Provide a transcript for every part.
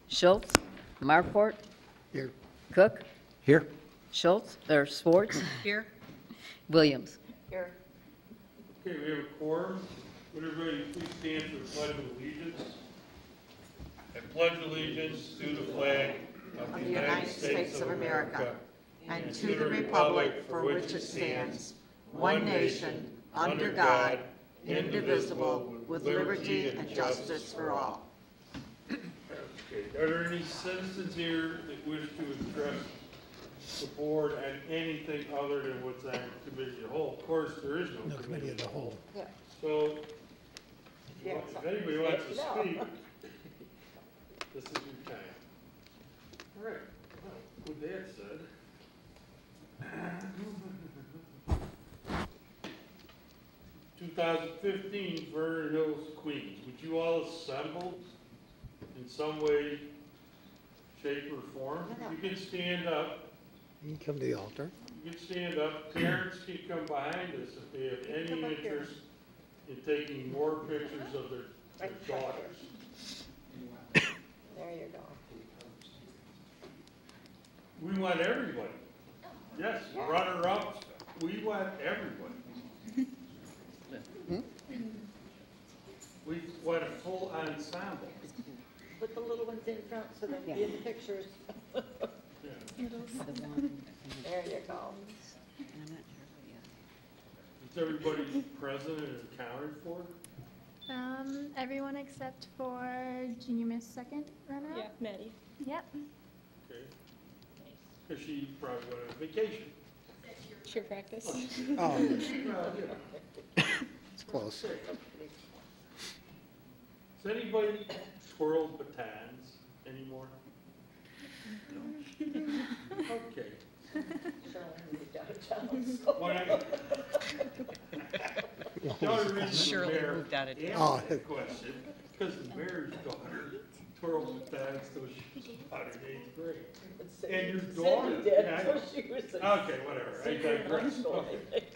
Schultz, Marport, Here. Cook, Here. Schultz, or Swartz, Here. Williams. Here. Okay, we have a quorum. Would everybody please stand for the Pledge of Allegiance? I pledge allegiance to the flag of the United States of America and to the republic for which it stands, one nation, under God, indivisible, with liberty and justice for all. Okay, are there any citizens here that wish to address the board on anything other than what's on committee of the whole? Of course, there is no committee of the whole. Yeah. So, if anybody wants to speak, this is your time. All right, well, with that said, 2015 Vernon Hills Queens, would you all assemble in some way, shape, or form? You can stand up. You can come to the altar. You can stand up. Parents can come behind us if they have any interest in taking more pictures of their daughters. There you go. We want everybody. Yes, runner-ups, we want everybody. We want a full ensemble. Put the little ones in front so they can get the pictures. Yeah. There you go. Is everybody present and accounted for? Everyone except for junior miss second runner. Yeah, Maddie. Yep. Okay. Because she probably went on vacation. Cheer practice. Oh, Well, yeah. it's close. Does anybody twirl batons anymore? Okay. Why not? The only reason the Shirley mayor moved out of town. asked that question, because the mayor's daughter twirled batons till she was about in 8th grade. And your daughter? Cindy did, Yeah, I so know. she was a Okay, whatever, I senior in high digress. school, I Okay. think.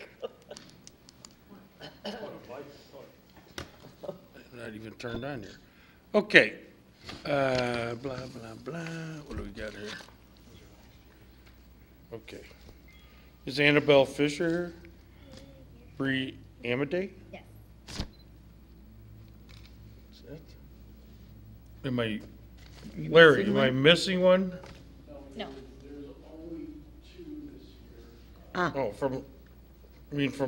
What a life story. Not even turned on here. Okay, blah, blah, blah, what do we got here? Okay. Is Annabelle Fisher here? Bree Amade? Yes. Is that? Larry, am I missing one? No. Ah, Oh, from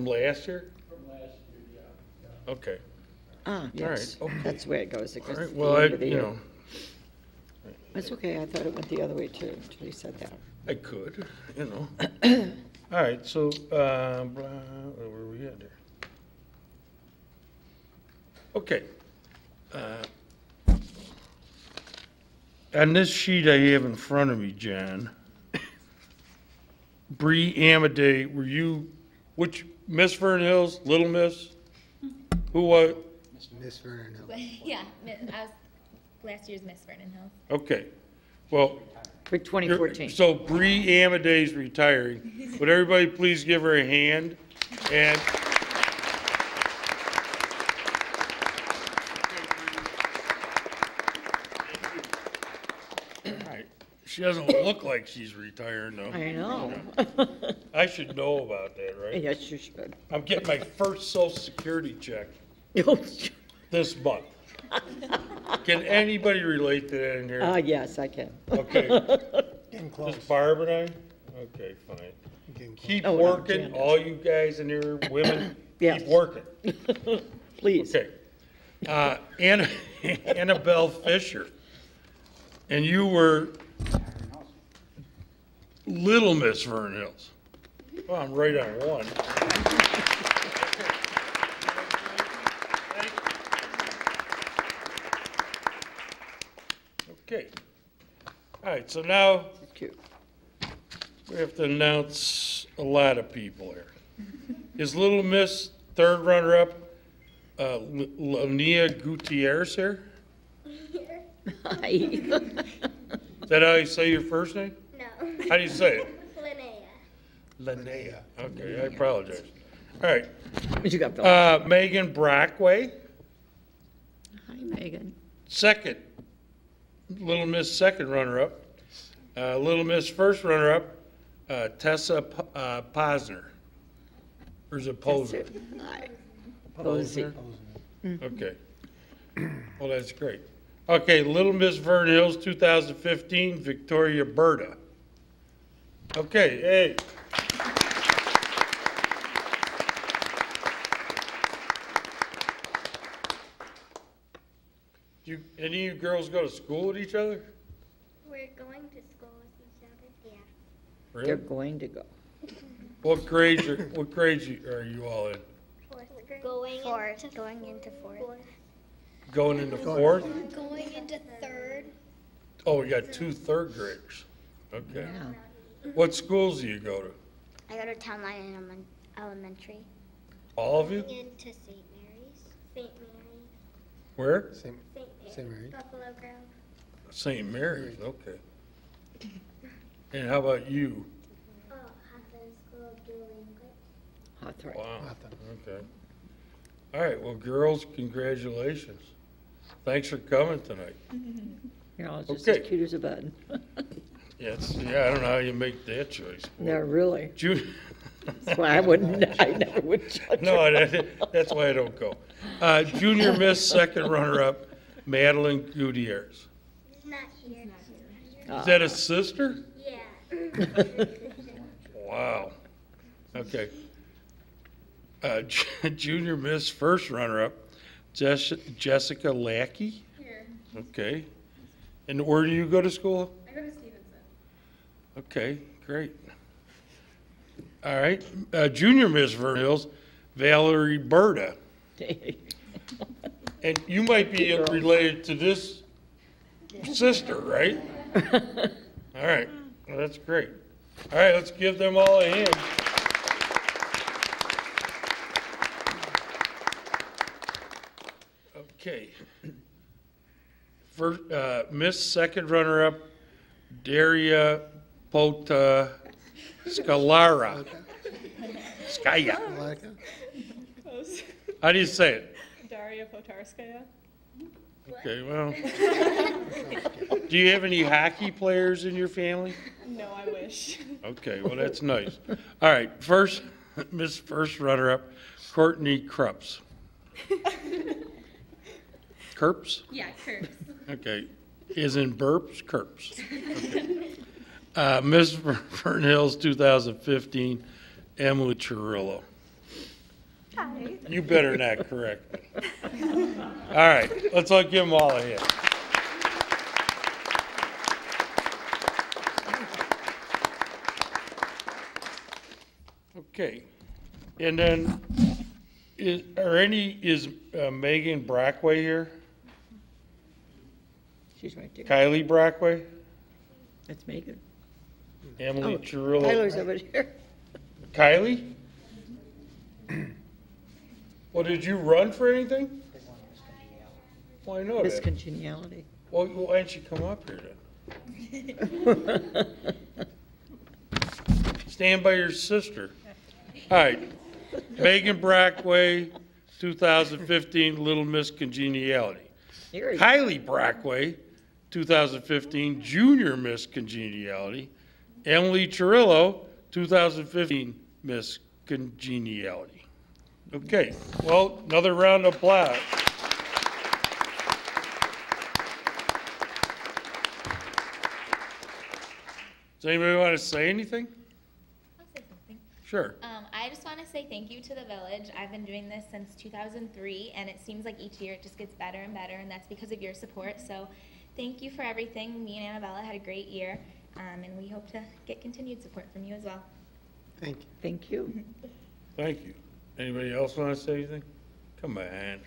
last year? Okay, Yes, All right, okay. that's the way it goes. It all goes right, to the well, end of the year. It's okay, I thought it went the other way too, until you said that. I could, All right, so, blah, where were we at there? Okay. On this sheet I have in front of me, John, Bree Amade, were you, which, Miss Vernon Hills, Little Miss? Who was? Miss Vernon Hill. Yeah, I was last year's Miss Vernon Hills. Okay, well, For 2014. so Bree Amade's retiring. Would everybody please give her a hand? And all right, she doesn't look like she's retiring though. I know. I should know about that, right? Yes, you should. I'm getting my first Social Security check this month. Can anybody relate to that in here? Yes, I can. Okay, Getting close. just Barb and I? Okay, fine. Getting close. Keep Oh, no, working, Jan all you guys in here, women, Yes. keep working. Please. Okay. Annabelle Fisher, and you were Little Miss Vernon Hills. Well, I'm right on one. Okay. All right, so now Cute. we have to announce a lot of people here. Is Little Miss third runner-up, Lania Gutierrez here? Hi. Is that how you say your first name? No. How do you say it? Linnea. Linnea. Okay, I apologize. All right, What you got, Bill? Megan Brockway, Hi, Megan. second Little Miss second runner-up. Little Miss first runner-up, Tessa Posner. Or is it That's Posner? it. Posey. Okay. Well, that's great. Okay, Little Miss Vernon Hills 2015, Victoria Berta. Okay, hey. Do any of you girls go to school with each other? We're going to school with each other. Yeah. They're Really? going to go. What grades are you all in? Fourth grade. Going into fourth. Going into fourth? Going into third. Oh, we got 2 third graders. Okay. Yeah. What schools do you go to? I go to Town Line Elementary. All of you? Into St. Mary's. St. Mary's. Where? Same, St. St. Mary's. Buffalo Grove. St. Mary's, okay. And how about you? Oh, Hawthorne School of Dual English. Hawthorne. Wow, Hawthorne. okay. All right, well, girls, congratulations. Thanks for coming tonight. You're all just Okay. as cute as a bud. Yeah, I don't know how you make that choice. No, really. That's why I never would judge No, her. that's why I don't go. Junior Miss second runner-up, Madeline Gutierrez. She's not here. Is that a sister? Yeah. Wow. Okay. Junior Miss first runner-up, Jessica Lackey. Here. Okay. And where do you go to school? I go to Stevenson. Okay, great. All right. Junior Miss Vernon Hills, Valerie Berta. And you might be related to this sister, right? All right. Well, that's great. All right, let's give them all a hand. Okay. First, Miss second runner-up, Daria Pota Scalara. Skaya. Malika? Close. How do you say it? Daria Potarskaya. Okay, well. Do you have any hockey players in your family? No, I wish. Okay, well, that's nice. All right, first, Miss First runner-up, Courtney Krups. Kerps? Yeah, curves. Okay, is in burps, Kerps. Okay. Miss Vernon Hills 2015, Emily Chirillo. Hi. You better not correct me. All right, let's all give them all a hand. Okay, and then is Megan Brockway here? She's right there. Kylie Brockway? That's Megan. Emily Oh, Chirillo? Tyler's over here. Kylie? Well, did you run for anything? Well, I know Miss that. Congeniality. Well, why didn't you come up here then? Stand by your sister. All right. Megan Brockway, 2015 Little Miss Congeniality. Here he is. Kylie Brockway, 2015 Junior Miss Congeniality. Emily Chirillo, 2015 Miss Congeniality. Okay, well, another round of applause. Does anybody want to say anything? I'll say something. Sure. I just want to say thank you to the village. I've been doing this since 2003, and it seems like each year it just gets better and better, and that's because of your support. So thank you for everything. Me and Annabella had a great year, and we hope to get continued support from you as well. Thank you. Thank you. Thank you. Anybody else want to say anything? Come on.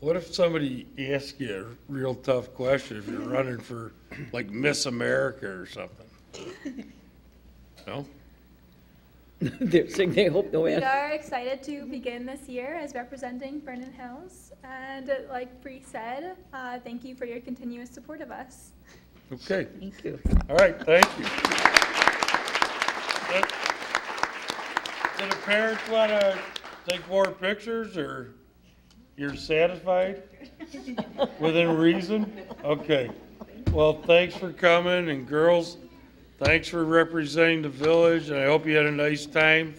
What if somebody asks you a real tough question if you're running for, like, Miss America or something? No? They're saying they hope no We answer. are excited to begin this year as representing Vernon Hills. And like Bree said, thank you for your continuous support of us. Okay. Thank you. All right, thank you. Do the parents want to take more pictures, or you're satisfied? Within reason? Okay. Well, thanks for coming, and girls, thanks for representing the village, and I hope you had a nice time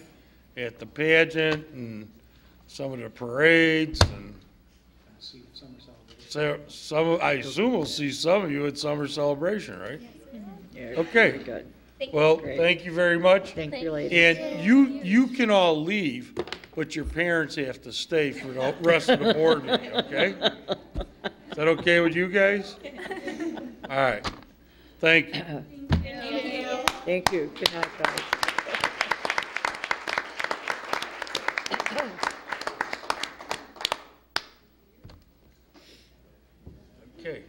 at the pageant and some of the parades, and so I assume we'll see some of you at summer celebration, right? Yeah, Okay. very good. Well, Great. thank you very much. Thank you, ladies. And you can all leave, but your parents have to stay for the rest of the board meeting, okay? Is that okay with you guys? All right. Thank you. Thank you. Good night, guys. Okay.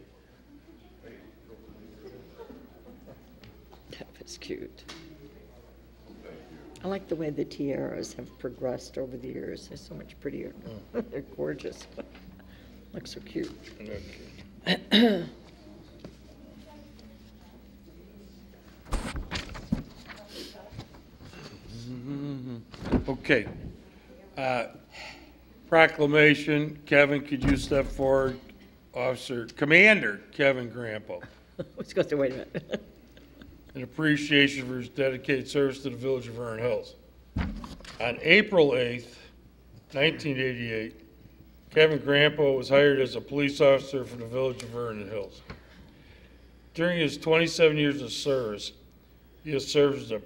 That was cute. I like the way the tiaras have progressed over the years. They're so much prettier. They're gorgeous. Look so cute. Okay. Okay. Proclamation, Kevin, could you step forward? Commander Kevin Grampo, Let's go through, wait a minute. in appreciation for his dedicated service to the village of Vernon Hills. On April 8th, 1988, Kevin Grampo was hired as a police officer for the village of Vernon Hills. During his 27 years of service, he has served as a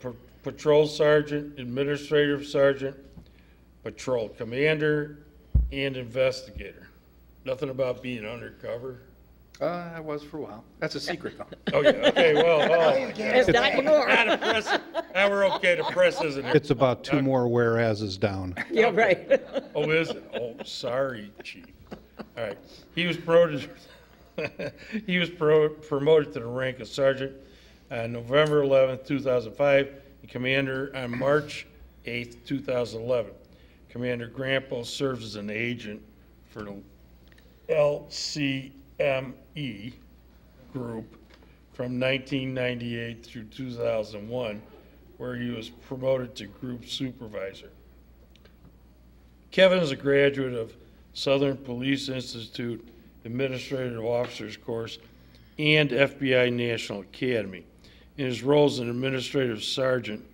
patrol sergeant, administrative sergeant, patrol commander, and investigator. Nothing about being undercover. I was for a while. That's a secret, though. Oh, yeah, okay, well, It's not anymore. now we're okay to press, isn't it? It's about two more whereases down. Yeah, right. Oh, is it? Oh, sorry, chief. All right. He was promoted, promoted to the rank of sergeant on November 11th, 2005, and commander on March 8th, 2011. Commander Grampo serves as an agent for the LCME group from 1998 through 2001, where he was promoted to group supervisor. Kevin is a graduate of Southern Police Institute Administrative Officers course and FBI National Academy. In his role as an administrative sergeant,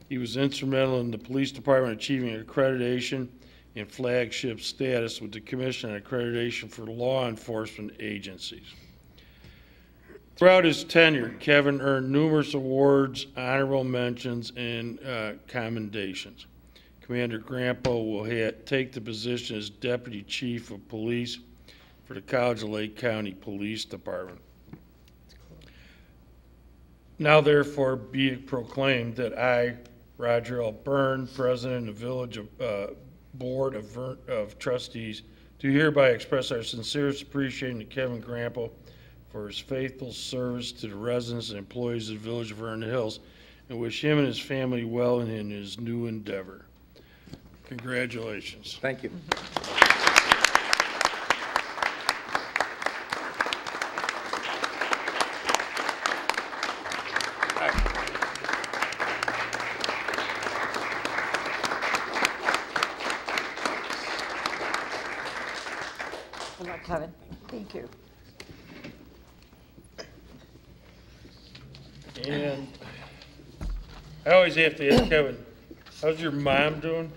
he was instrumental in the police department achieving accreditation and flagship status with the Commission on Accreditation for Law Enforcement Agencies. Throughout his tenure, Kevin earned numerous awards, honorable mentions, and commendations. Commander Grampo will take the position as Deputy Chief of Police for the College of Lake County Police Department. Now therefore be it proclaimed that I, Roger L. Byrne, President of the Village Board of Trustees, do hereby express our sincerest appreciation to Kevin Grampo for his faithful service to the residents and employees of the Village of Vernon Hills, and wish him and his family well in his new endeavor. Congratulations. Thank you. Good luck, Kevin. Thank you. And I always have to ask Kevin, how's your mom doing?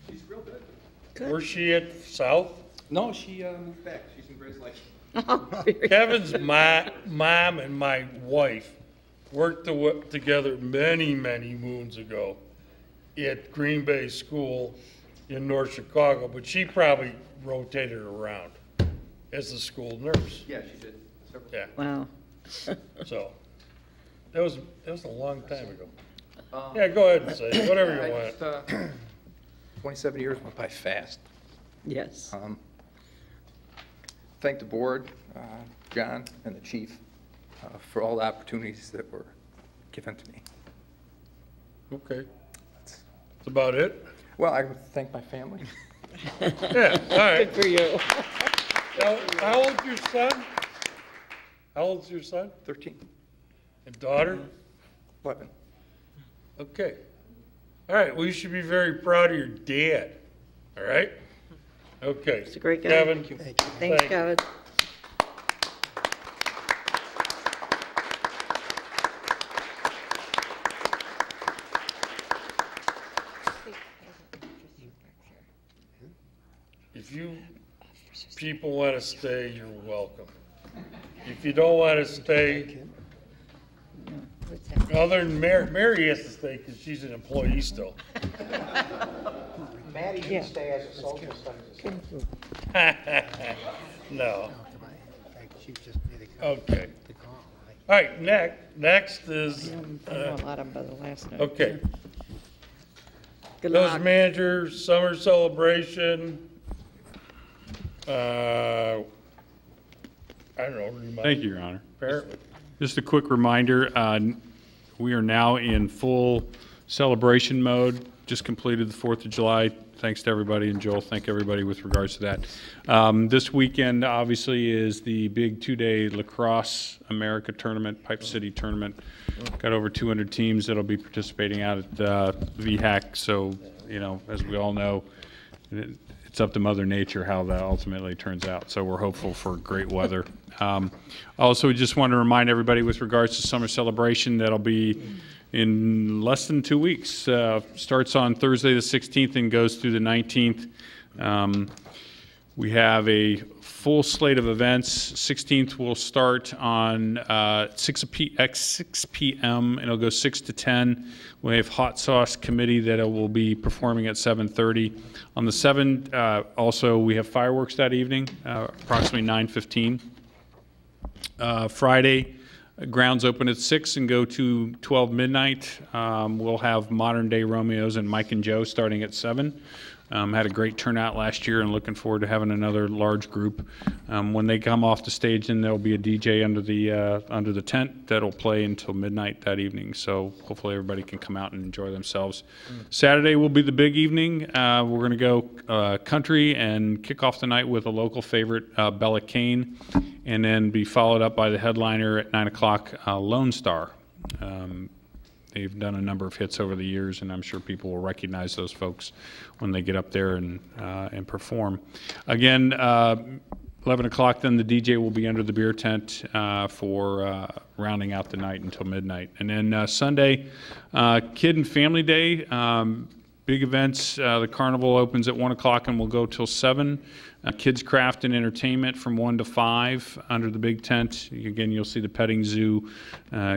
She's real good. Where's she at, south? No, she moved back. She's in Grays Lake. Kevin's mom and my wife worked together many, many moons ago at Green Bay School in North Chicago, but she probably rotated around as the school nurse. Yeah, she did. Several. Yeah, Wow. so that was a long time ago. Yeah, go ahead and say it, whatever you want. 27 years went by fast. Yes. Thank the board, John, and the chief for all the opportunities that were given to me. Okay, that's about it. Well, I would thank my family. Yeah, all right. Good for you. Now, how old's your son? How old's your son? 13, And daughter? 11. Okay. All right, well, you should be very proud of your dad, all right? Okay. He's a great guy. Kevin, Thanks, thank you. Kevin. people want to stay, you're welcome. If you don't want to stay, What's that? other than Mary has to stay because she's an employee still. Maddie, Yeah. you stay as a social studies. No. In fact, she just made a call Okay. to call. All right, next is, I know a lot about the last night. okay. Good Village luck. manager, summer celebration. I don't know, remind. Thank you, Your Honor. Apparently. Just a quick reminder, we are now in full celebration mode. Just completed the 4th of July. Thanks to everybody, and Joel, thank everybody with regards to that. This weekend, obviously, is the big 2-day Lacrosse America tournament, Pipe City tournament. Got over 200 teams that'll be participating out at VHAC. So, you know, as we all know, it's up to Mother Nature how that ultimately turns out. So we're hopeful for great weather. Also, just want to remind everybody with regards to summer celebration, that'll be in less than 2 weeks. Starts on Thursday the 16th and goes through the 19th. We have a full slate of events. 16th will start on 6 p.m. and it'll go 6 to 10. We have Hot Sauce Committee that will be performing at 7:30. On the 7th, also we have fireworks that evening, approximately 9:15. Friday, grounds open at 6 and go to 12 midnight. We'll have Modern Day Romeos and Mike and Joe starting at 7. Had a great turnout last year and looking forward to having another large group. When they come off the stage, then there'll be a DJ under the tent that'll play until midnight that evening. So hopefully everybody can come out and enjoy themselves. Saturday will be the big evening. We're going to go country and kick off the night with a local favorite, Bella Kane, and then be followed up by the headliner at 9 o'clock, Lone Star. They've done a number of hits over the years, and I'm sure people will recognize those folks when they get up there and perform. Again, 11 o'clock, then the DJ will be under the beer tent for rounding out the night until midnight. And then Sunday, Kid and Family Day, big events. The carnival opens at 1 o'clock and will go till 7. Kids Craft and Entertainment from 1 to 5 under the big tent. Again, you'll see the petting zoo,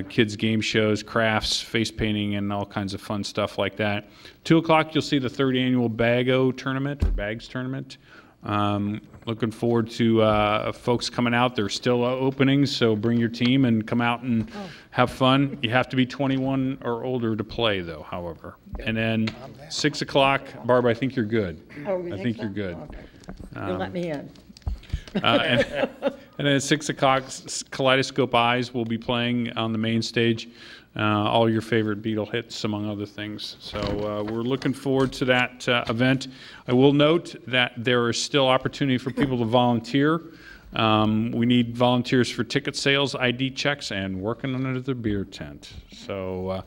kids game shows, crafts, face painting, and all kinds of fun stuff like that. 2 o'clock, you'll see the 3rd annual Bago tournament, or Bags tournament. Looking forward to folks coming out. There's still openings, so bring your team and come out and have fun. You have to be 21 or older to play, though, however. And then 6 o'clock, Barb, I think you're good. Oh, you I think you're good. Okay. You'll let me in. And then at 6 o'clock, Kaleidoscope Eyes will be playing on the main stage. All your favorite Beatle hits, among other things. So we're looking forward to that event. I will note that there is still opportunity for people to volunteer. We need volunteers for ticket sales, ID checks, and working under the beer tent. So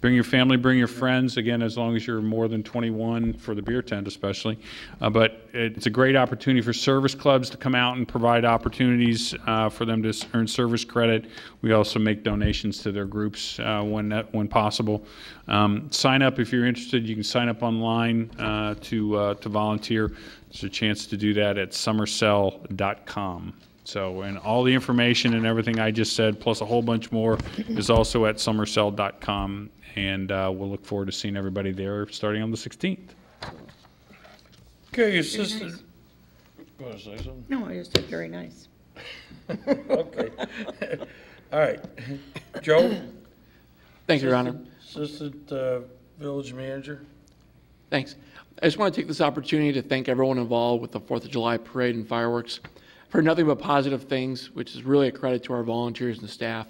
bring your family, bring your friends, again, as long as you're more than 21 for the beer tent especially. But it's a great opportunity for service clubs to come out and provide opportunities for them to earn service credit. We also make donations to their groups when possible. Sign up if you're interested. You can sign up online to volunteer. There's a chance to do that at summercell.com. So, and all the information and everything I just said, plus a whole bunch more, is also at summercell.com. And we'll look forward to seeing everybody there starting on the 16th. Okay, assistant. You want to say something? No, I just said very nice. Okay. All right. Joe? Thank you, Your Honor. Assistant Village Manager. Thanks. I just want to take this opportunity to thank everyone involved with the 4th of July parade and fireworks. I've heard nothing but positive things, which is really a credit to our volunteers and staff.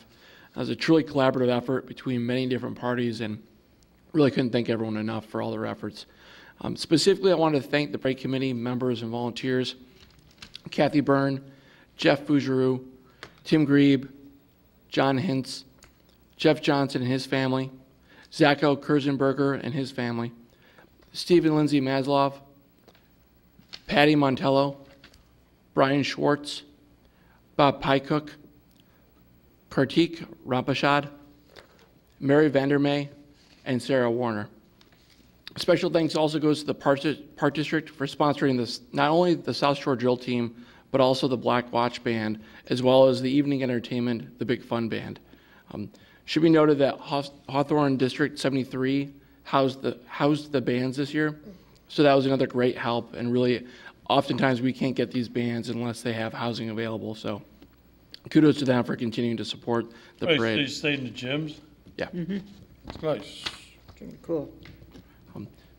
It was a truly collaborative effort between many different parties, and really couldn't thank everyone enough for all their efforts. Specifically, I wanted to thank the parade committee members and volunteers, Kathy Byrne, Jeff Fougeroux, Tim Grebe, John Hintz, Jeff Johnson and his family, Zacho Kurzenberger and his family, Stephen Lindsay Maslov, Patty Montello, Brian Schwartz, Bob Pycook, Kartik Rampashad, Mary Vandermeer, and Sarah Warner. Special thanks also goes to the Park District for sponsoring this, not only the South Shore Drill Team, but also the Black Watch Band, as well as the evening entertainment, the Big Fun Band. Should be noted that Hawthorne District 73 housed the bands this year, so that was another great help, and really, oftentimes we can't get these bands unless they have housing available, so kudos to them for continuing to support the parade. They stayed in the gyms? Yeah. It's nice. Cool.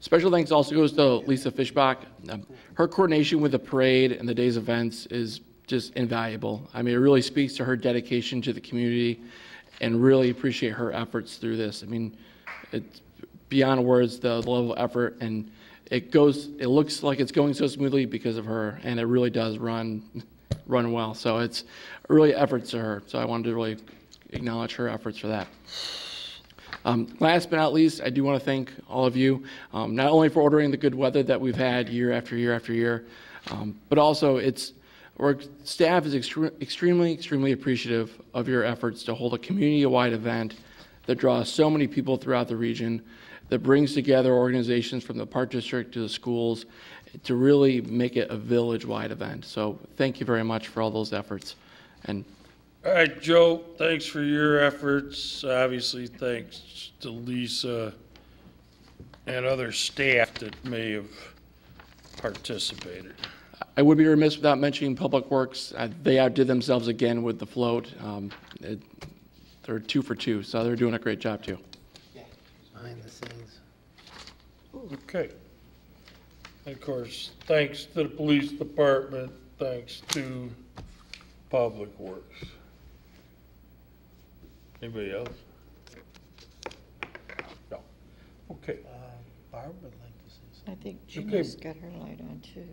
Special thanks also goes to Lisa Fishbach. Her coordination with the parade and the day's events is just invaluable. I mean, it really speaks to her dedication to the community, and really appreciate her efforts through this. I mean, it's beyond words, the level of effort, and it looks like it's going so smoothly because of her, and it really does run well. So it's really efforts to her. So I wanted to really acknowledge her efforts for that. Last but not least, I do want to thank all of you, not only for ordering the good weather that we've had year after year after year, but also our staff is extremely appreciative of your efforts to hold a community-wide event that draws so many people throughout the region, that brings together organizations from the Park District to the schools to really make it a village-wide event. So thank you very much for all those efforts. And All right, Joe, thanks for your efforts. Obviously, thanks to Lisa and other staff that may have participated. I would be remiss without mentioning Public Works. They outdid themselves again with the float. They're 2 for 2, so they're doing a great job too. Behind the scenes. Okay. And of course, thanks to the police department, thanks to Public Works. Anybody else? No. Okay, Barb would like to say something. I think Jeannie's got her light on too.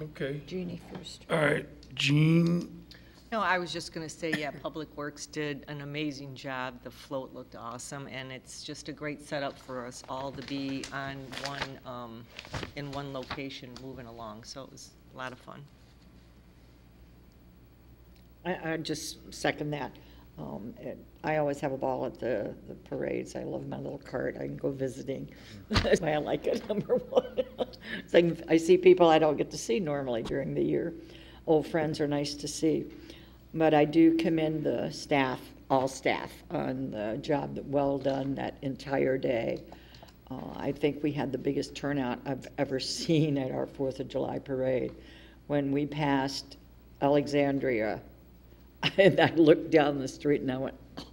okay. Jeannie first. All right, Jean. No, I was just going to say, yeah, Public Works did an amazing job. The float looked awesome, and it's just a great setup for us all to be on in one location moving along. So it was a lot of fun. I just second that. I always have a ball at the parades. I love my little cart. I can go visiting. That's why I like it, number one. So I see people I don't get to see normally during the year. Old friends are nice to see. But I do commend the staff, all staff, on the job that well done that entire day. I think we had the biggest turnout I've ever seen at our 4th of July parade. When we passed Alexandria, and I looked down the street and I went, oh,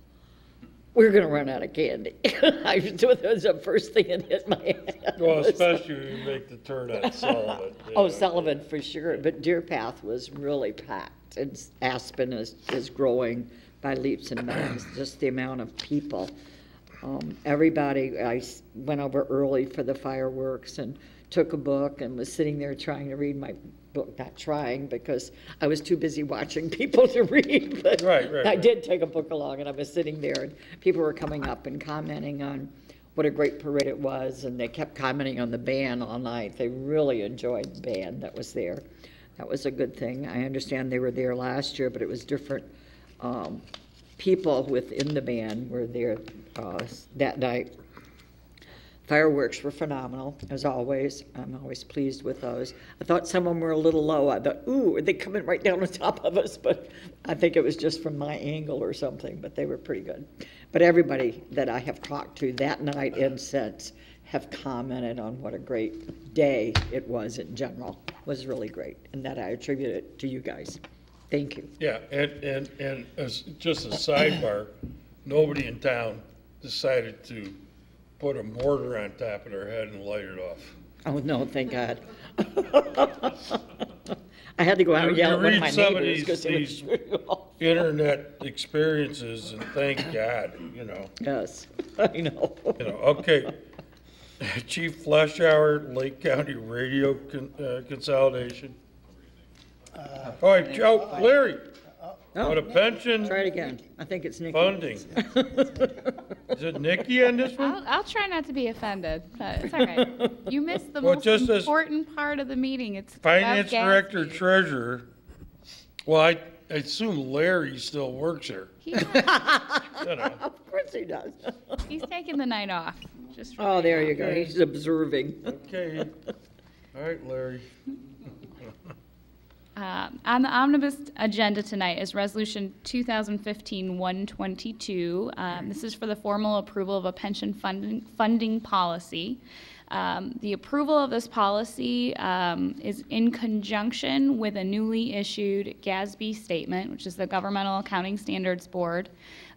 we're going to run out of candy. That was the first thing that hit my head. Well, especially when you make the turn at Sullivan. Oh, Sullivan for sure, but Deer Path was really packed. And Aspen is growing by leaps and bounds, just the amount of people. Everybody, I went over early for the fireworks and took a book and was sitting there trying to read my book, not trying because I was too busy watching people to read, but Right. I did take a book along and I was sitting there and people were coming up and commenting on what a great parade it was, and they kept commenting on the band all night. They really enjoyed the band that was there. That was a good thing. I understand they were there last year, but it was different. People within the band were there that night. Fireworks were phenomenal, as always. I'm always pleased with those. I thought some of them were a little low. I thought, ooh, are they coming right down on top of us? But I think it was just from my angle or something, but they were pretty good. But everybody that I have talked to that night and since have commented on what a great day it was in general. It was really great, and that I attribute it to you guys. Thank you. Yeah, and as just a sidebar, nobody in town decided to put a mortar on top of their head and light it off. Oh, no, thank God. I had to go out and yell at one of my neighbors because it was really awful. Internet experiences, and thank God, you know. Yes, I know. You know, okay. Chief Fleshauer, Lake County Radio Consolidation. All right, Joe, Larry, on a pension Try it again. I think it's Nikki. funding. Is it Nikki on this one? I'll try not to be offended, but it's all right. You missed the Well, most just as important part of the meeting. It's Finance about gas Director, fees. Treasurer. Well, I assume Larry still works here. He's, You know. Of course he does. he's taking the night off. Just for Oh, there you go. Okay. He's observing. Okay. All right, Larry. On the omnibus agenda tonight is Resolution 2015-122. This is for the formal approval of a pension funding policy. The approval of this policy is in conjunction with a newly issued GASB statement, which is the Governmental Accounting Standards Board,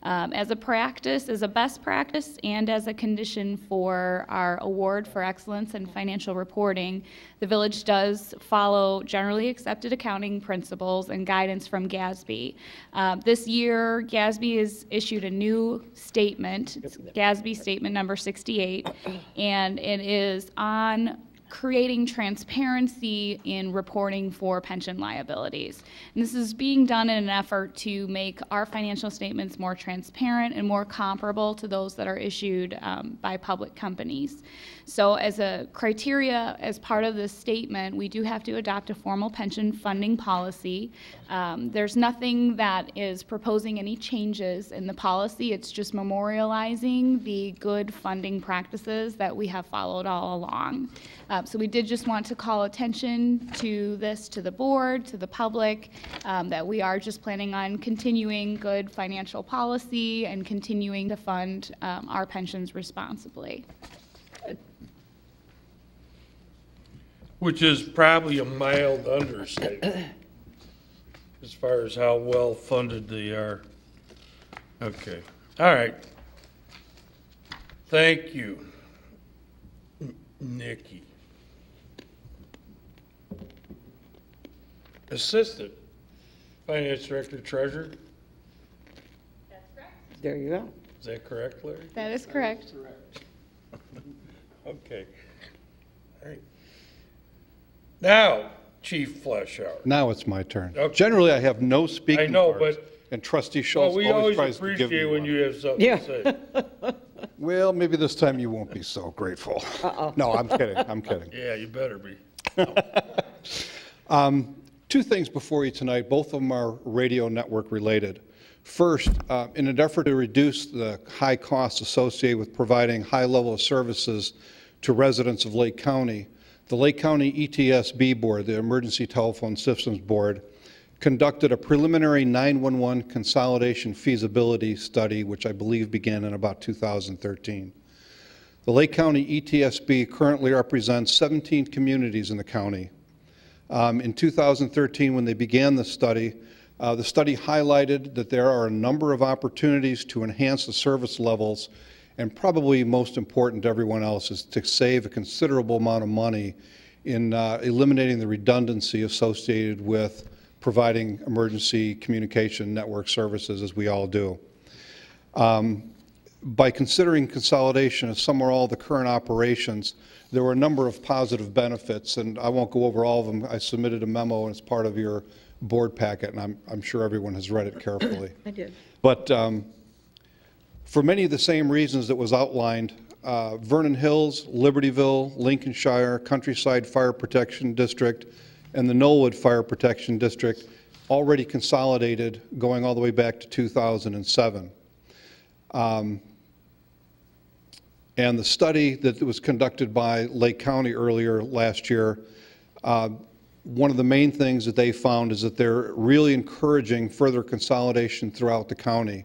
as a practice, as a best practice, and as a condition for our award for excellence in financial reporting. The village does follow generally accepted accounting principles and guidance from GASB. This year, GASB has issued a new statement, it's GASB statement number 68, and it is on creating transparency in reporting for pension liabilities. And this is being done in an effort to make our financial statements more transparent and more comparable to those that are issued by public companies. So as a criteria, as part of this statement, we do have to adopt a formal pension funding policy. There's nothing that is proposing any changes in the policy. It's just memorializing the good funding practices that we have followed all along. So we did just want to call attention to this, to the board, to the public, that we are just planning on continuing good financial policy and continuing to fund our pensions responsibly. Which is probably a mild understatement as far as how well funded they are. Okay, all right. Thank you, Nikki. Assistant Finance Director Treasurer, There you go. is that correct, Larry? That is correct. Okay. All right. Now, Chief Fleshour. Now it's my turn. Okay. Generally, I have no speaking I know, parts, but and Trustee well, Schultz we always always tries to give me appreciate when one. you have something Yeah. to say. Well, maybe this time you won't be so grateful. Uh-oh. No, I'm kidding. I'm kidding. Yeah, you better be. Two things before you tonight. Both of them are radio network related. First, in an effort to reduce the high costs associated with providing high level of services to residents of Lake County, the Lake County ETSB Board, the Emergency Telephone Systems Board, conducted a preliminary 911 consolidation feasibility study, which I believe began in about 2013. The Lake County ETSB currently represents 17 communities in the county. In 2013, when they began the study highlighted that there are a number of opportunities to enhance the service levels, and probably most important to everyone else is to save a considerable amount of money in eliminating the redundancy associated with providing emergency communication network services, as we all do. By considering consolidation of some or all the current operations, there were a number of positive benefits, and I won't go over all of them. I submitted a memo as part of your board packet, and I'm sure everyone has read it carefully. I did. But for many of the same reasons that was outlined, Vernon Hills, Libertyville, Lincolnshire, Countryside Fire Protection District, and the Knollwood Fire Protection District already consolidated going all the way back to 2007. And the study that was conducted by Lake County earlier last year, one of the main things that they found is that they're really encouraging further consolidation throughout the county.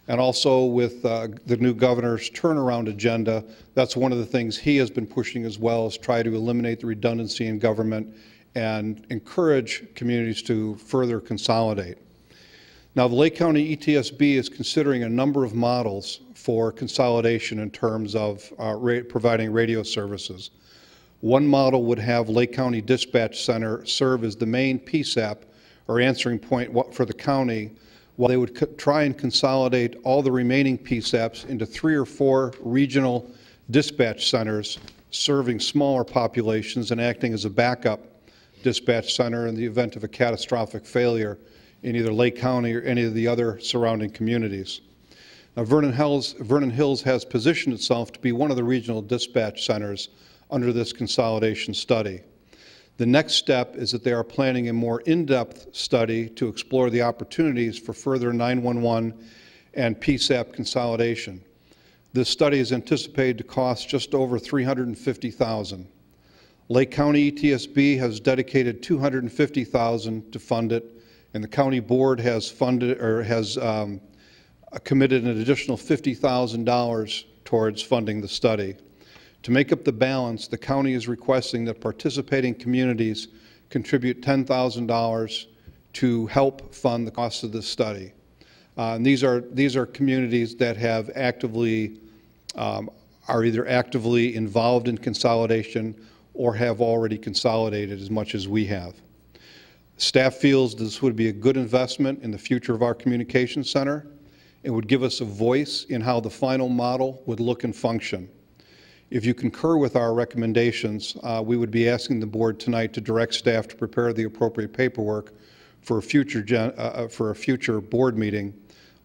And also with the new governor's turnaround agenda, that's one of the things he has been pushing as well, is try to eliminate the redundancy in government and encourage communities to further consolidate. Now, the Lake County ETSB is considering a number of models for consolidation in terms of providing radio services. One model would have Lake County Dispatch Center serve as the main PSAP or answering point for the county, while they would try and consolidate all the remaining PSAPs into 3 or 4 regional dispatch centers serving smaller populations and acting as a backup dispatch center in the event of a catastrophic failure in either Lake County or any of the other surrounding communities. Now, Vernon Hills has positioned itself to be one of the regional dispatch centers under this consolidation study. The next step is that they are planning a more in-depth study to explore the opportunities for further 911 and PSAP consolidation. This study is anticipated to cost just over $350,000. Lake County ETSB has dedicated $250,000 to fund it, and the county board has funded or has committed an additional $50,000 towards funding the study. To make up the balance, the county is requesting that participating communities contribute $10,000 to help fund the cost of this study. And these are communities that have actively are either actively involved in consolidation or have already consolidated as much as we have. Staff feels this would be a good investment in the future of our communications center. It would give us a voice in how the final model would look and function. If you concur with our recommendations, we would be asking the board tonight to direct staff to prepare the appropriate paperwork for a future board meeting,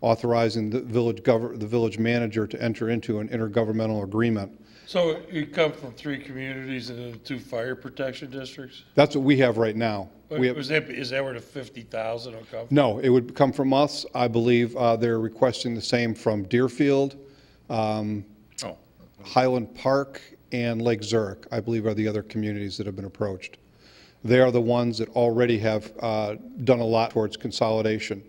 authorizing the village manager to enter into an intergovernmental agreement. So you come from 3 communities and then 2 fire protection districts? That's what we have right now. Is that where the 50,000 will come from? No, it would come from us. I believe they're requesting the same from Deerfield, Highland Park, and Lake Zurich, I believe, are the other communities that have been approached. They are the ones that already have done a lot towards consolidation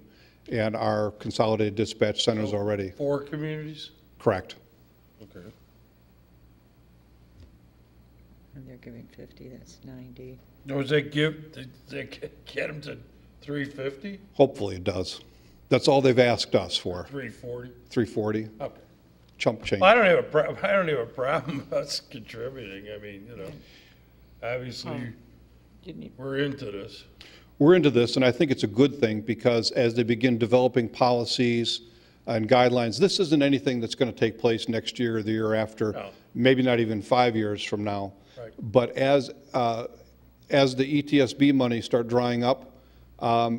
and are consolidated dispatch centers already. 4 communities? Correct. Okay. And they're giving 50, that's 90. Does that get them to 350? Hopefully it does. That's all they've asked us for. 340? 340. Okay. Chump change. Well, I don't have a problem us contributing. I mean, you know, obviously we're into this. We're into this, and I think it's a good thing because as they begin developing policies and guidelines, this isn't anything that's going to take place next year or the year after, maybe not even 5 years from now. Right. But as the ETSB money start drying up,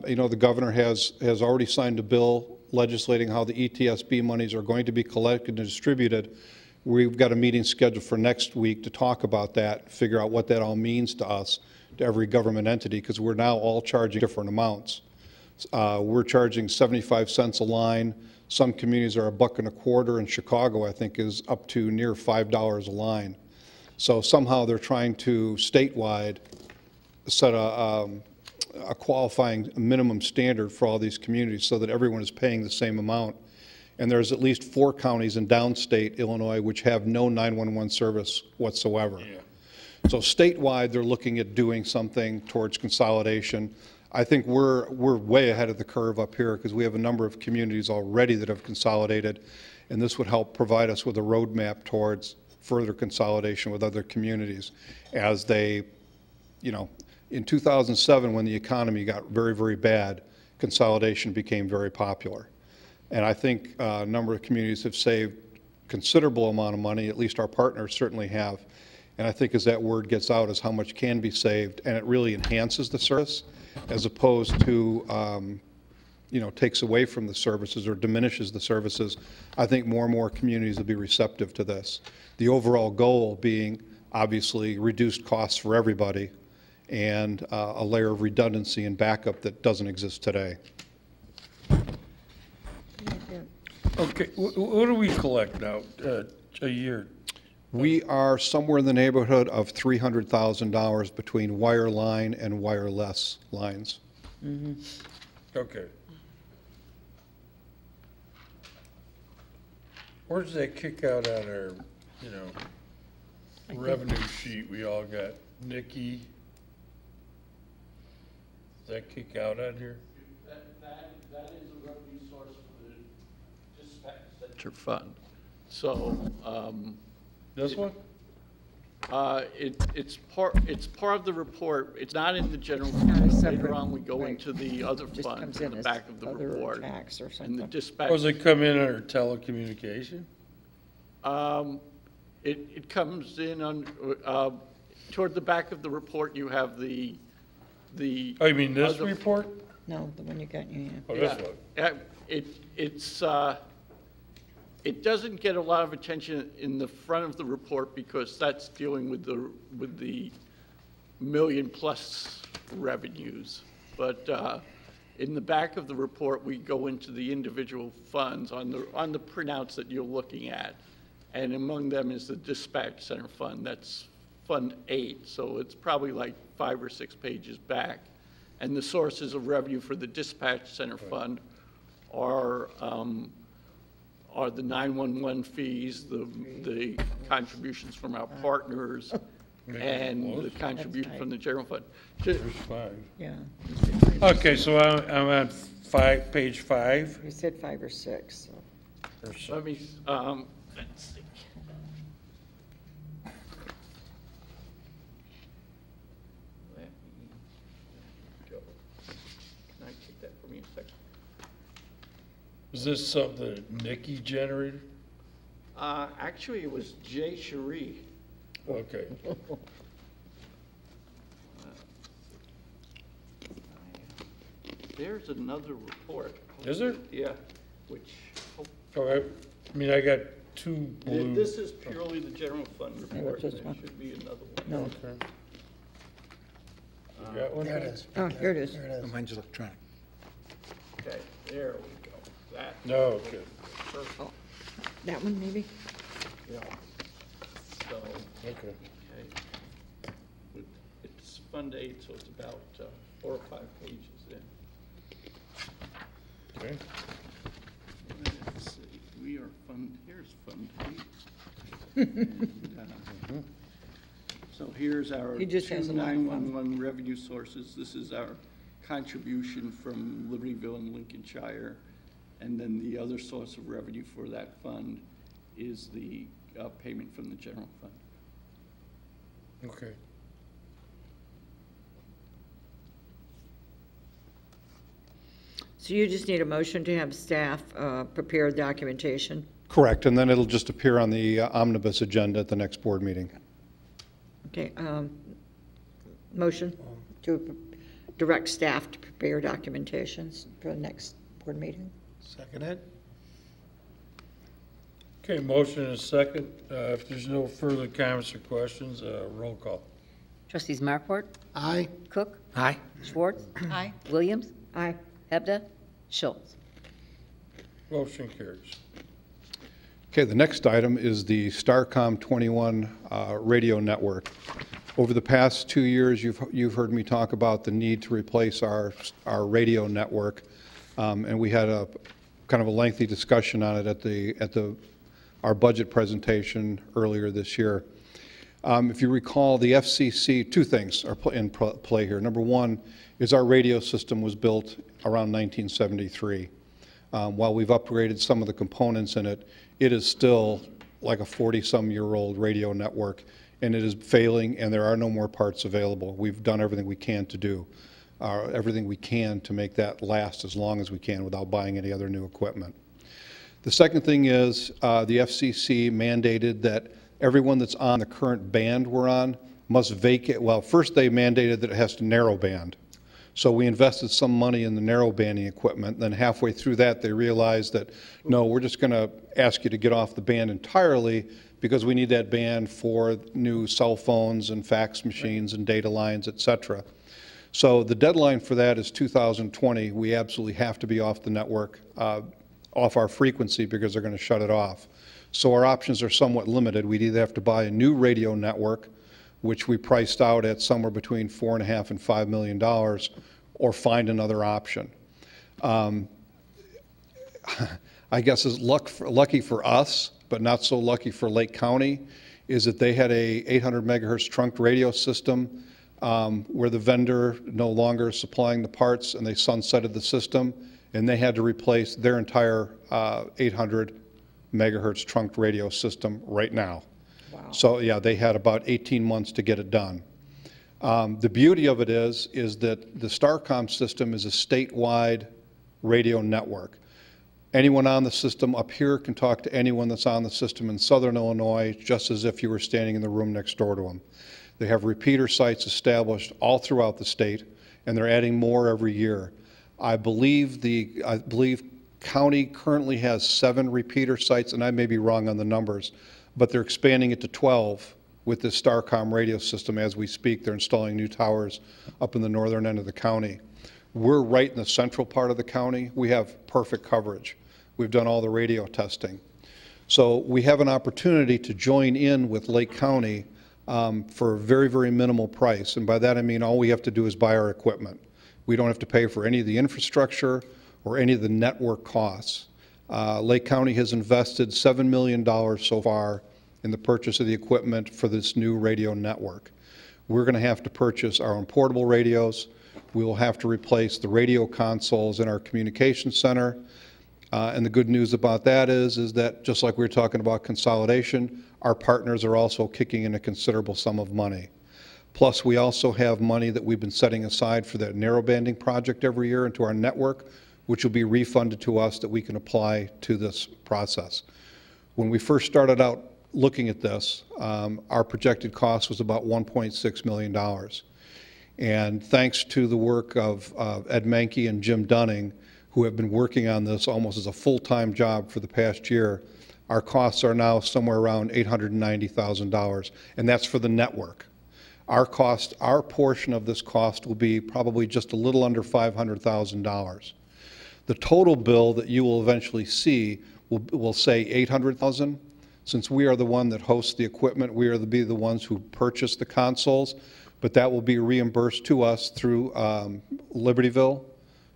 you know, the governor has already signed a bill legislating how the ETSB monies are going to be collected and distributed. We've got a meeting scheduled for next week to talk about that, figure out what that all means to us, to every government entity, because we're now all charging different amounts. We're charging 75 cents a line. Some communities are $1.25. In Chicago, I think, is up to near $5 a line. So somehow they're trying to statewide set a qualifying minimum standard for all these communities so that everyone is paying the same amount. And there's at least 4 counties in downstate Illinois which have no 911 service whatsoever. Yeah. So statewide, they're looking at doing something towards consolidation. I think we're way ahead of the curve up here because we have a number of communities already that have consolidated, and this would help provide us with a roadmap towards further consolidation with other communities as they, you know, in 2007 when the economy got very, very bad, consolidation became very popular. And I think a number of communities have saved considerable amount of money, at least our partners certainly have. And I think as that word gets out as how much can be saved, and it really enhances the service as opposed to, you know, takes away from the services or diminishes the services, I think more and more communities will be receptive to this. The overall goal being obviously reduced costs for everybody and a layer of redundancy and backup that doesn't exist today. Okay, what do we collect now a year? We are somewhere in the neighborhood of $300,000 between wireline and wireless lines. Mm-hmm. Okay. Where does that kick out on our, you know, revenue sheet we all got? Nikki? Does that kick out on here? That is a revenue source for the dispatch center fund. So, this one? It's part of the report. It's not in the general fund. Later on, we go into the other funds in the back of the report. Tax or And the something. dispatch. Does it come in under telecommunication? It comes in on, toward the back of the report, you have the. Oh, you mean this other- report? No, the one you got in your hand. Oh, this one? It doesn't get a lot of attention in the front of the report because that's dealing with the million-plus revenues. But in the back of the report, we go into the individual funds on the printouts that you're looking at, and among them is the dispatch center fund. That's Fund 8, so it's probably like 5 or 6 pages back. And the sources of revenue for the dispatch center fund are the 911 fees, the contributions from our partners, and the contribution from the general fund. There's 5. Yeah. Okay, so I'm at page 5. You said 5 or 6, so. Let me, let's see. Let me go. Can I take that for me a second? Is this something that Nikki generated? Actually, it was Jay Cherie. Okay. There's another report. Is there? Yeah, which, Oh, I mean, I got 2 blue. this is purely the general fund report. this There one? should be another one. No. Okay. You got one? There it is. Oh, here it is. There it is. Mine's electronic. Okay, there we go. That. No, okay. Perfect. That one, maybe? Yeah. So, Okay. okay. It's Fund 8, so it's about 4 or 5 pages in. Okay. Let's see, we are here's Fund 8. And, so here's our He just two has a lot of fun. 911 revenue sources. This is our contribution from Libertyville and Lincolnshire. And then the other source of revenue for that fund is the payment from the general fund. Okay. So you just need a motion to have staff prepare documentation? Correct, and then it'll just appear on the omnibus agenda at the next board meeting. Okay, motion to direct staff to prepare documentations for the next board meeting? Second it? Okay, motion and a second. If there's no further comments or questions, roll call. Trustees Markwart, Aye. Cook, Aye. Schwartz, Aye. Williams, Aye. Hebda, Schultz. Motion carries. Okay, the next item is the Starcom 21 radio network. Over the past 2 years, you've heard me talk about the need to replace our radio network, and we had a kind of a lengthy discussion on it at our budget presentation earlier this year. If you recall, the FCC, 2 things are in play here. Number one is our radio system was built around 1973. While we've upgraded some of the components in it, it is still like a 40-some-year-old radio network, and it is failing, and there are no more parts available. We've done everything we can to do, everything we can to make that last as long as we can without buying any other new equipment. The second thing is the FCC mandated that everyone that's on the current band we're on must vacate. Well, first they mandated that it has to narrow band. So we invested some money in the narrow banding equipment. Then halfway through that, they realized that, no, we're just going to ask you to get off the band entirely because we need that band for new cell phones and fax machines and data lines, et cetera. So the deadline for that is 2020. We absolutely have to be off the network, off our frequency, because they're going to shut it off. So our options are somewhat limited. We'd either have to buy a new radio network, which we priced out at somewhere between $4.5 and $5 million, or find another option. I guess is lucky for us, but not so lucky for Lake County, is that they had a 800 megahertz trunked radio system where the vendor no longer is supplying the parts, and they sunsetted the system, and they had to replace their entire 800 megahertz trunked radio system right now. Wow. So yeah, they had about 18 months to get it done. The beauty of it is that the Starcom system is a statewide radio network. Anyone on the system up here can talk to anyone that's on the system in Southern Illinois, just as if you were standing in the room next door to them. They have repeater sites established all throughout the state, and they're adding more every year. I believe county currently has 7 repeater sites, and I may be wrong on the numbers, but they're expanding it to 12 with the Starcom radio system as we speak. They're installing new towers up in the northern end of the county. We're right in the central part of the county. We have perfect coverage. We've done all the radio testing. So we have an opportunity to join in with Lake County for a very, very minimal price. And by that I mean all we have to do is buy our equipment. We don't have to pay for any of the infrastructure or any of the network costs. Lake County has invested $7 million so far in the purchase of the equipment for this new radio network. We're going to have to purchase our own portable radios. We will have to replace the radio consoles in our communication center. And the good news about that is that just like we were talking about consolidation, our partners are also kicking in a considerable sum of money. Plus, we also have money that we've been setting aside for that narrowbanding project every year into our network, which will be refunded to us that we can apply to this process. When we first started out looking at this, our projected cost was about $1.6 million. And thanks to the work of Ed Mankey and Jim Dunning, who have been working on this almost as a full-time job for the past year, our costs are now somewhere around $890,000, and that's for the network. Our portion of this cost will be probably just a little under $500,000. The total bill that you will eventually see will say $800,000. Since we are the one that hosts the equipment, we are the ones who purchase the consoles, but that will be reimbursed to us through Libertyville,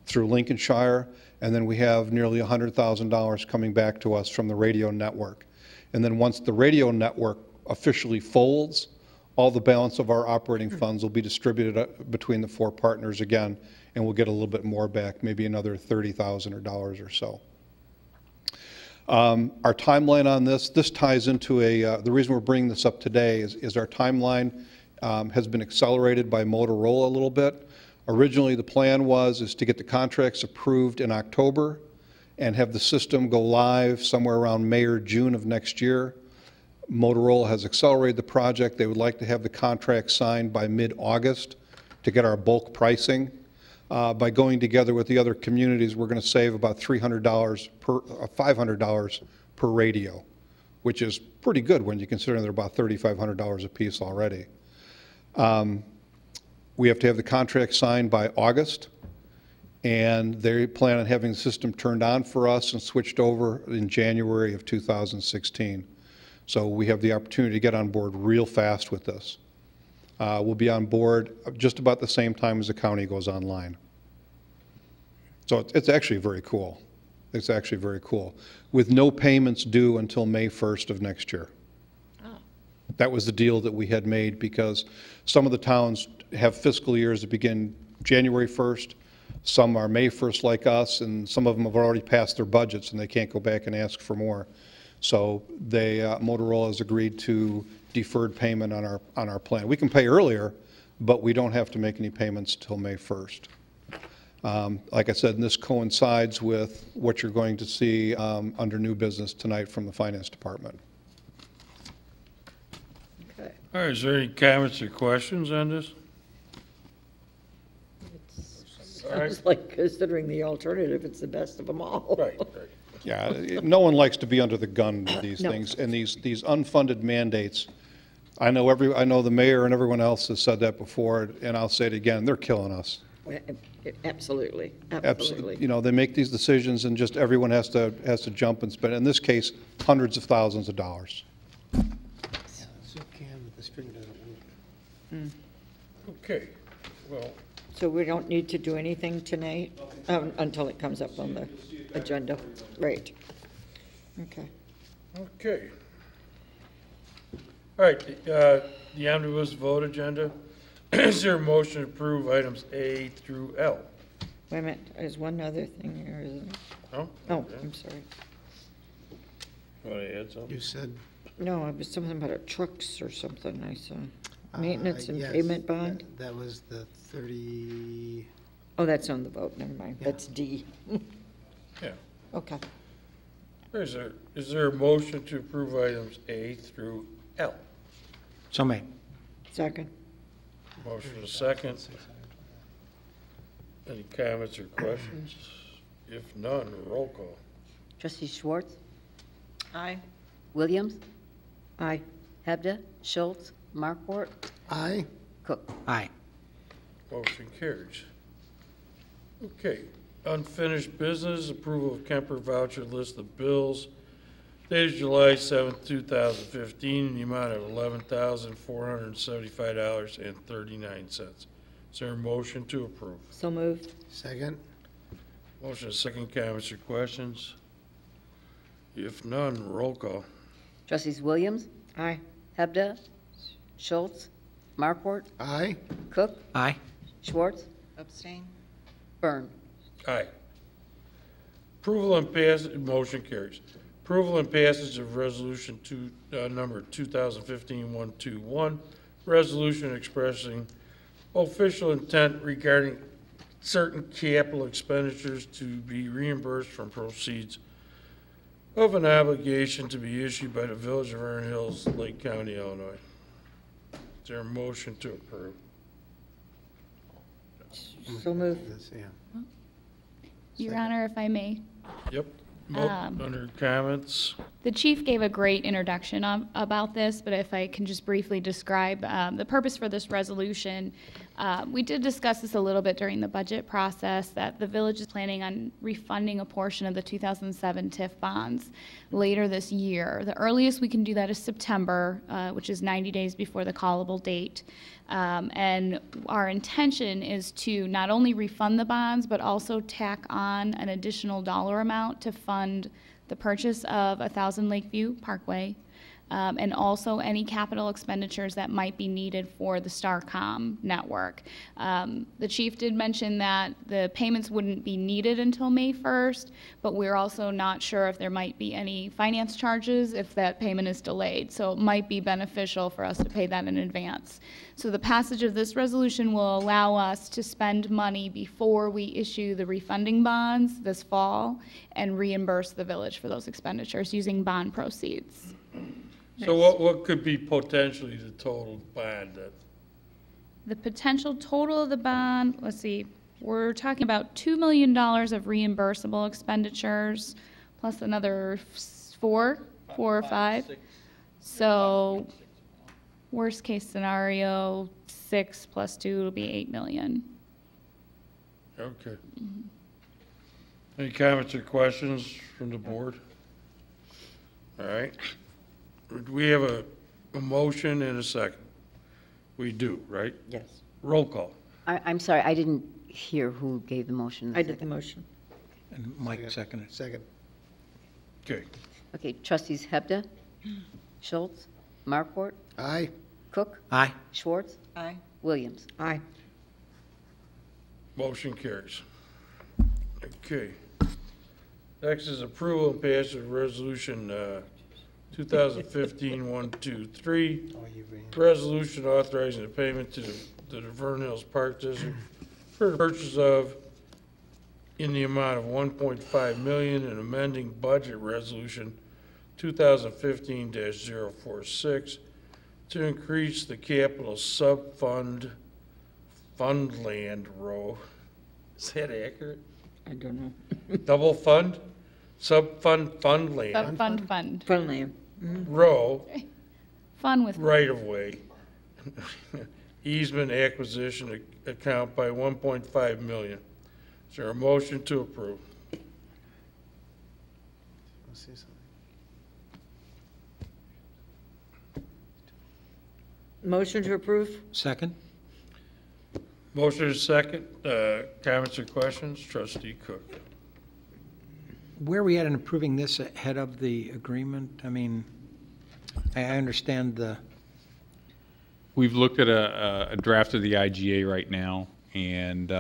through Lincolnshire, and then we have nearly $100,000 coming back to us from the radio network. And then once the radio network officially folds, all the balance of our operating funds will be distributed between the four partners again, and we'll get a little bit more back, maybe another $30,000 or so. Our timeline on this ties into the reason we're bringing this up today is our timeline has been accelerated by Motorola a little bit. Originally, the plan is to get the contracts approved in October and have the system go live somewhere around May or June of next year. Motorola has accelerated the project. They would like to have the contract signed by mid-August to get our bulk pricing. By going together with the other communities, we're going to save about $500 per radio, which is pretty good when you consider they're about $3,500 a piece already. We have to have the contract signed by August, and they plan on having the system turned on for us and switched over in January of 2016. So we have the opportunity to get on board real fast with this. We'll be on board just about the same time as the county goes online. So it's actually very cool. It's actually very cool. With no payments due until May 1st of next year. Oh. That was the deal that we had made because some of the towns have fiscal years that begin January 1st. Some are May 1st like us, and some of them have already passed their budgets and they can't go back and ask for more. So Motorola has agreed to deferred payment on our plan. We can pay earlier, but we don't have to make any payments till May 1st. Like I said, this coincides with what you're going to see under new business tonight from the Finance Department. Okay. All right, is there any comments or questions on this? Sounds like, considering the alternative, it's the best of them all. Right. Yeah, no one likes to be under the gun with these No. things, and these unfunded mandates. I know the mayor and everyone else has said that before, and I'll say it again, they're killing us. Absolutely, absolutely. Absolutely. You know, they make these decisions and just everyone has to jump and spend, in this case, hundreds of thousands of dollars. So can, but the string doesn't work. Okay, well, So we don't need to do anything tonight until it comes up on the agenda? Right. Okay. okay. All right, the omnibus vote agenda. Is there a motion to approve items A through L? Wait a minute, there's one other thing here, isn't it? No? Oh, I'm sorry. Want to add something? You said. No, it was something about a trucks or something I saw. Maintenance and yes, payment bond? That was the 30. Oh, that's on the vote, never mind. Yeah. That's D. Yeah. Okay. Is there a motion to approve items A through L? So made. Second. Motion is second. Any comments or questions? If none, roll call. Trustee Schwartz, Aye. Williams, Aye. Hebda, Schultz, Markwart, Aye. Cook. Aye. Motion carries. Okay, unfinished business, approval of Kemper voucher list of bills dated July 7th, 2015, in the amount of $11,475.39. Is there a motion to approve? So moved. Second? Motion is second. Comments or questions? If none, roll call. Trustees Williams, Aye. Hebda, Schultz, Markwart, Aye. Cook, Aye. Schwartz, Abstain? Byrne. Aye. Approval and passage, motion carries. Approval and passage of resolution number 2015-121, resolution expressing official intent regarding certain capital expenditures to be reimbursed from proceeds of an obligation to be issued by the Village of Vernon Hills, Lake County, Illinois. Is there a motion to approve? So moved. Yeah. Your Honor, if I may. Yep. Um, Under comments? The chief gave a great introduction about this, but if I can just briefly describe the purpose for this resolution. We did discuss this a little bit during the budget process, that the village is planning on refunding a portion of the 2007 TIF bonds later this year. The earliest we can do that is September, which is 90 days before the callable date. And our intention is to not only refund the bonds, but also tack on an additional dollar amount to fund the purchase of 1000 Lakeview Parkway, and also any capital expenditures that might be needed for the Starcom network. The chief did mention that the payments wouldn't be needed until May 1st, but we're also not sure if there might be any finance charges if that payment is delayed. So it might be beneficial for us to pay that in advance. So the passage of this resolution will allow us to spend money before we issue the refunding bonds this fall and reimburse the village for those expenditures using bond proceeds. So what could be potentially the total bond that? The potential total of the bond, let's see, we're talking about $2 million of reimbursable expenditures, plus another four or five. So worst case scenario, 6 plus 2 will be 8 million. Okay. Any comments or questions from the board? All right. Do we have a motion and a second? We do, right? Yes. Roll call. I'm sorry, I didn't hear who gave the motion. I did the motion. And Mike seconded. Second. Okay. Okay, trustees Hebda, Schultz, Markwart, Aye. Cook, Aye. Schwartz, Aye. Williams. Aye. Motion carries. Okay. Next is approval and passage of resolution 2015-123, resolution authorizing the payment to the Vernon Hills Park District for the purchase of, in the amount of $1.5 million, and amending budget resolution 2015-046 to increase the capital sub-fund land row. Is that accurate? I don't know. Double fund? Sub-fund land. Fund. Fun land. Row, Fun with. right-of-way, easement acquisition account by $1.5 million. Is there a motion to approve? Motion to approve? Second? Motion is second. Comments or questions? Trustee Cook. Where are we at in approving this ahead of the agreement? I mean, I understand the, We've looked at a draft of the IGA right now, and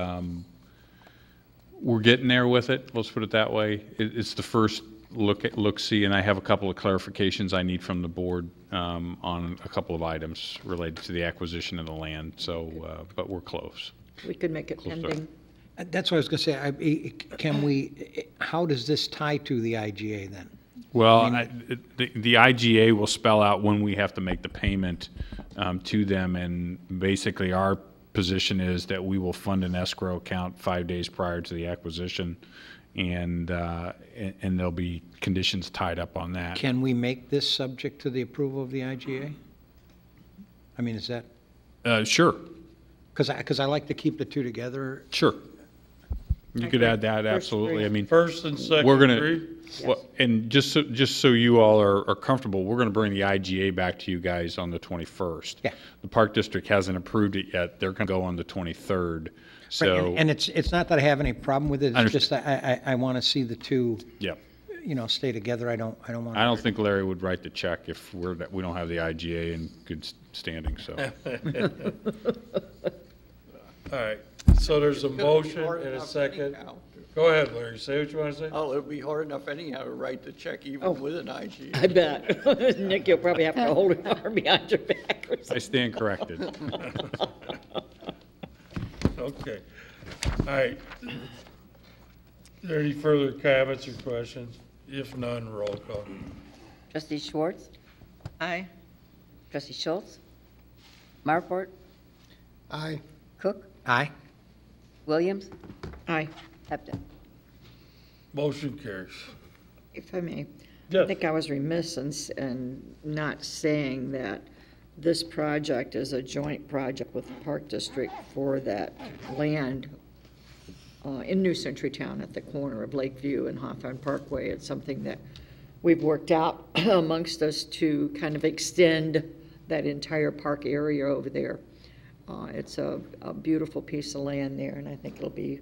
we're getting there with it, let's put it that way. It's the first look-see, and I have a couple of clarifications I need from the board on a couple of items related to the acquisition of the land, so, but we're close. We could make it Close to- pending. that's what I was going to say. Can we, how does this tie to the IGA then? Well, the IGA will spell out when we have to make the payment to them, and basically our position is that we will fund an escrow account 5 days prior to the acquisition, and there'll be conditions tied up on that. Can we make this subject to the approval of the IGA? I mean, is that, Sure, because I like to keep the two together. sure. You could add that, absolutely. I mean, First and second we're gonna, read? well, and just so you all are comfortable, we're gonna bring the IGA back to you guys on the 21st. Yeah. The Park District hasn't approved it yet. They're gonna go on the 23rd. So, And it's not that I have any problem with it, I it's just I want to see the two, yeah. stay together. I don't want. I don't think Larry would write the check if we don't have the IGA in good standing, so. All right, so there's a motion and a second. Go ahead, Larry, say what you want to say. Oh, it'd be hard enough anyhow to write the check even with an IG. I bet. Nick, you'll probably have to hold an arm behind your back or I something. stand corrected. Okay, all right. Are there any further comments or questions? If none, roll call. Trustee Schwartz? Aye. Trustee Schultz? Marport? Aye. Cook? Aye. Williams? Aye, Hebda? Motion carries. if I may. I Yes. think I was remiss in not saying that this project is a joint project with the Park District for that land in New Century Town at the corner of Lakeview and Hawthorne Parkway. It's something that we've worked out amongst us to kind of extend that entire park area over there. It's a beautiful piece of land there, and I think it'll be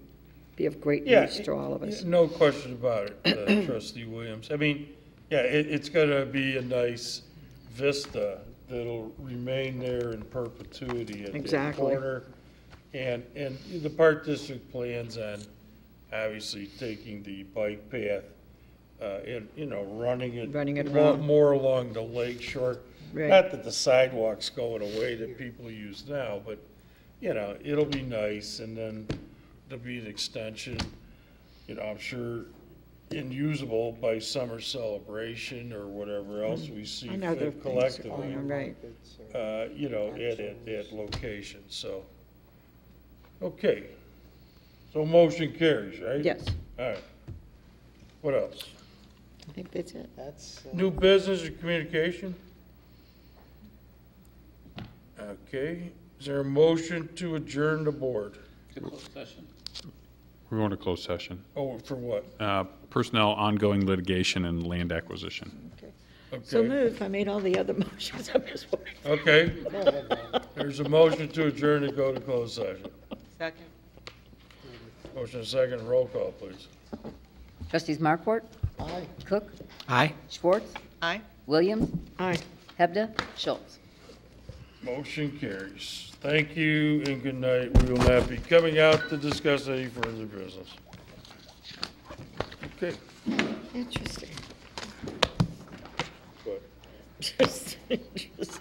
of great use to all of us. No question about it, Trustee Williams. I mean, yeah, it's gonna be a nice vista that'll remain there in perpetuity at that Exactly. corner. And the Park District plans on obviously taking the bike path, and, running it. Running it around. More along the lake shore. Right. Not that the sidewalk's going away that people use now, but, it'll be nice, and then there'll be an extension, I'm sure unusable by summer celebration or whatever else we see I know there are fit things collectively, going on, right. at locations, so. Okay, so motion carries, right? Yes, All right. What else? I think that's it. New business or communication? Okay, is there a motion to adjourn the board? We're going to closed session. Oh, for what? Personnel, ongoing litigation, and land acquisition. So Okay, moved, I made all the other motions, I'm just worried. okay. There's a motion to adjourn to go to closed session. Second. Motion second, roll call, please. Trustees Marport? Aye. Cook? Aye. Schwartz? Aye. Williams? Aye. Hebda? Schultz? Motion carries. Thank you and good night. We will not be coming out to discuss any further business. Okay. Interesting. What? Just interesting.